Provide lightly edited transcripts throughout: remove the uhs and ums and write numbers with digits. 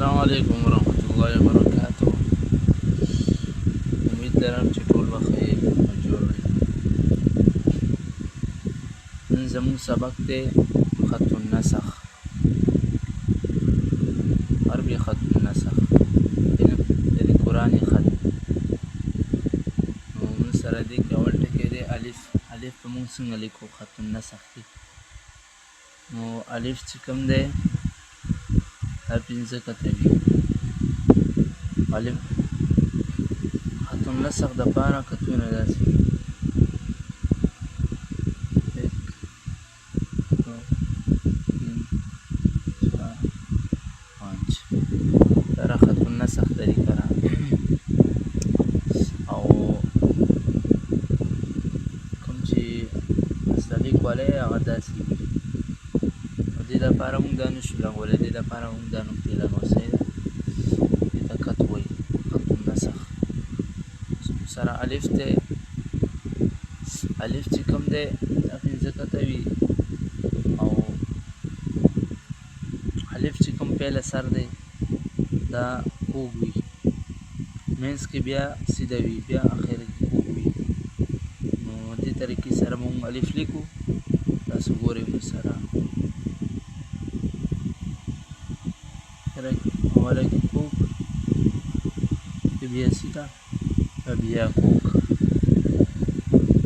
السلام علیکم ورحمت الله وبرکاتہ. امید لرم چې ټول به خیر او جوړ وي. نن زموږ سبق دی خط النسخ، عربي خط النسخ یعنې قرآني خط. نو موږ سره دی کې اول ټکی دی الف. الف به موږ څنګه لیکو خط النسخ کې؟ نو الف چې کوم دی دا پنځه کته وي. الف خط النسخ دپاره کتونه داسې خط النسخ طریقه را او کوم چې مستلیک والی هغه داسې وي. دې دپاره مونږ دا نشو لګولی، دې دپاره مونږ دا نقطې لګوسی ده، دې ته کت وایي خط النسخ. سره الف دی، الف چې کوم دی دا پنځه کته وي او الف چې کوم پیله سر دی دا کوږ وي، منځ کې بیا سیده وي، بیا اخر کې کوږ وي. نو دې طریقې سره مونږ الف لیکو. تاسو ګورئ موږ سره اوله کې کوږ، بیا سیده، بیا کوږ.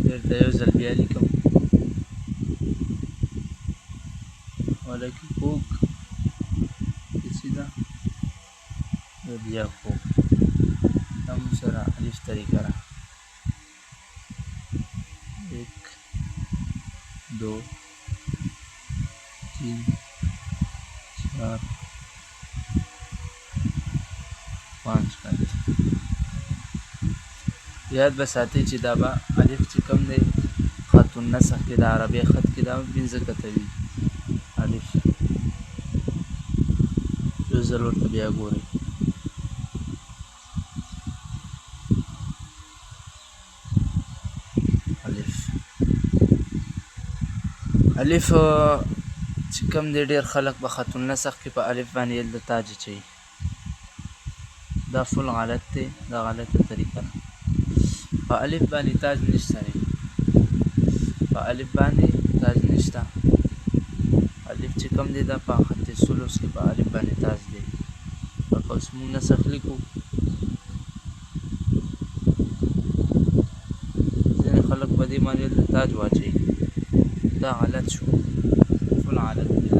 درته یو ځل بیا لیکم، اوله کې کوږ، سیده، بیا کوږ. دا موږ سره الف طریقه را 1 2 3 4 5 کړه. یاد به ساتئ چې دا به الف چې کوم دی خط النسخ کې د عربي خط کې دا پنځه کته وي الف. یو ځل ورته بیا ګورئ. الف چې کوم دی ډېر خلک به خط النسخ کې په الف باندې ال د تاج اچوي. دا فل غلط دی، دا غلطه طریقه ده. په الف باندې تاج نشته دی، په الف باندې تاج نشته. الف چې کوم دی دا په خط ثلث کې په الف باندې تاج دی. لکه اوس موږ نسخ لیکو، ځینې خلک په دې باندې د تاج واچوي، دا غلط شو، فل غلط دی.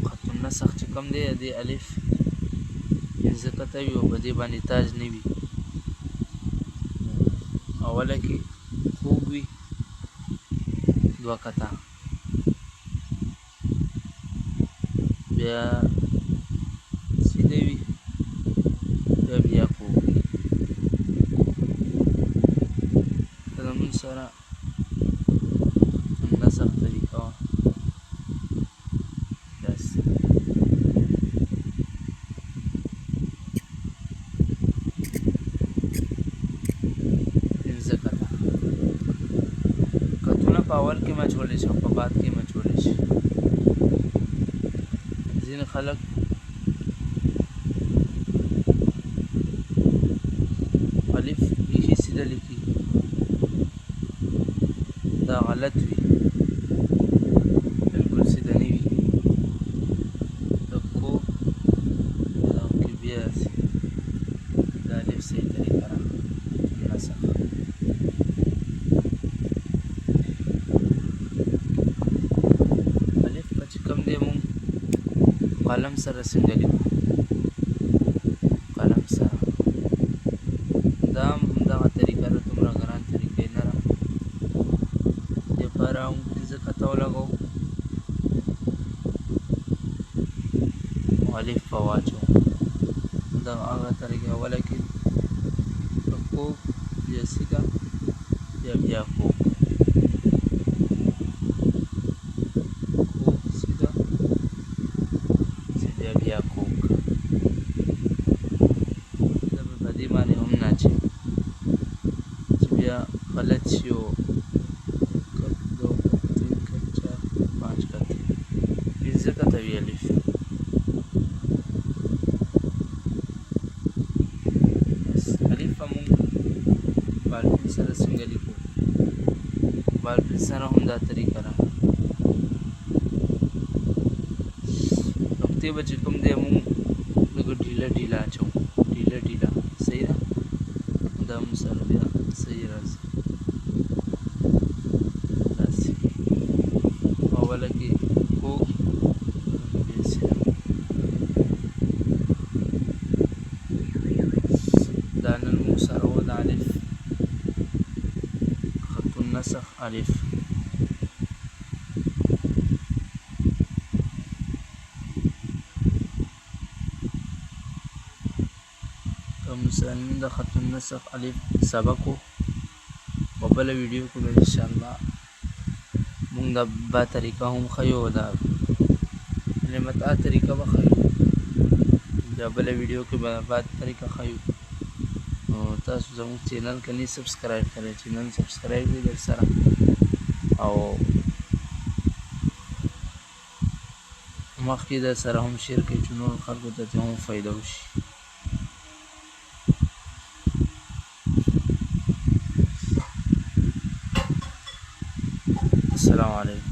خط النسخ چې کوم دی د الف پنځه کته وي او په دې باندې تاج نه وي. اوله کې خوږ وي، دوه کته، بیا سیده وي، بیا خوږ وي. دا زموږ سره نسخ طریقه وه داسې. په اول کې مچولی شي او په بعد کې مچولی شي. ځینې خلک الف بیخي سیده لیکي، دا غلط وي، بلکل سیده نه وي. د کوږ دا کې بیا د الف صحیح طریقه را نسخ. قلم سره څنګه لیکو؟ قلم سره دا هم همدغه طریقه ده، دومره ګران طریقې نه ده. دې لپاره موږ پنځه کته ولګوو او الف به واچوو. دغه هغه طریقې اوله کې کوږ، بیا سیده، بیا کوږ، بیا کوږ. دا به په دې باندې هم نه اچوي چې بیا غلط شي او 1 2 3 4 5 کته ځکه ته وی الف. الف به مونږ بالفل سره څنګه لیکو؟ بالفل سره هم دا طریقه ده. نقطې به چې کوم دی مونږ لږ ډیله ډیله اچوو، ډیله ډیله. صحیح ده؟ دا مو سره بیا صحیح راځي. داسې اوله کې کوږ دا نن مو سره و د الف خط النسخ الف. مثلا د خط النسخ الف سبق و په بله ویډیو کې به انشاءالله مونږ دا با طریقه هم ښیو، دا متع طریقه به ښیو، دا بله ویډیو کې به با طریقه ښیو. نو تاسو زموږ چینل که نه سبسکرایب کړی، چینل سبسکرایب کړئ در سره، او مخکې در سره هم شیر کړئ چې نور خلکو ته هم فایده وشي. السلام علیکم.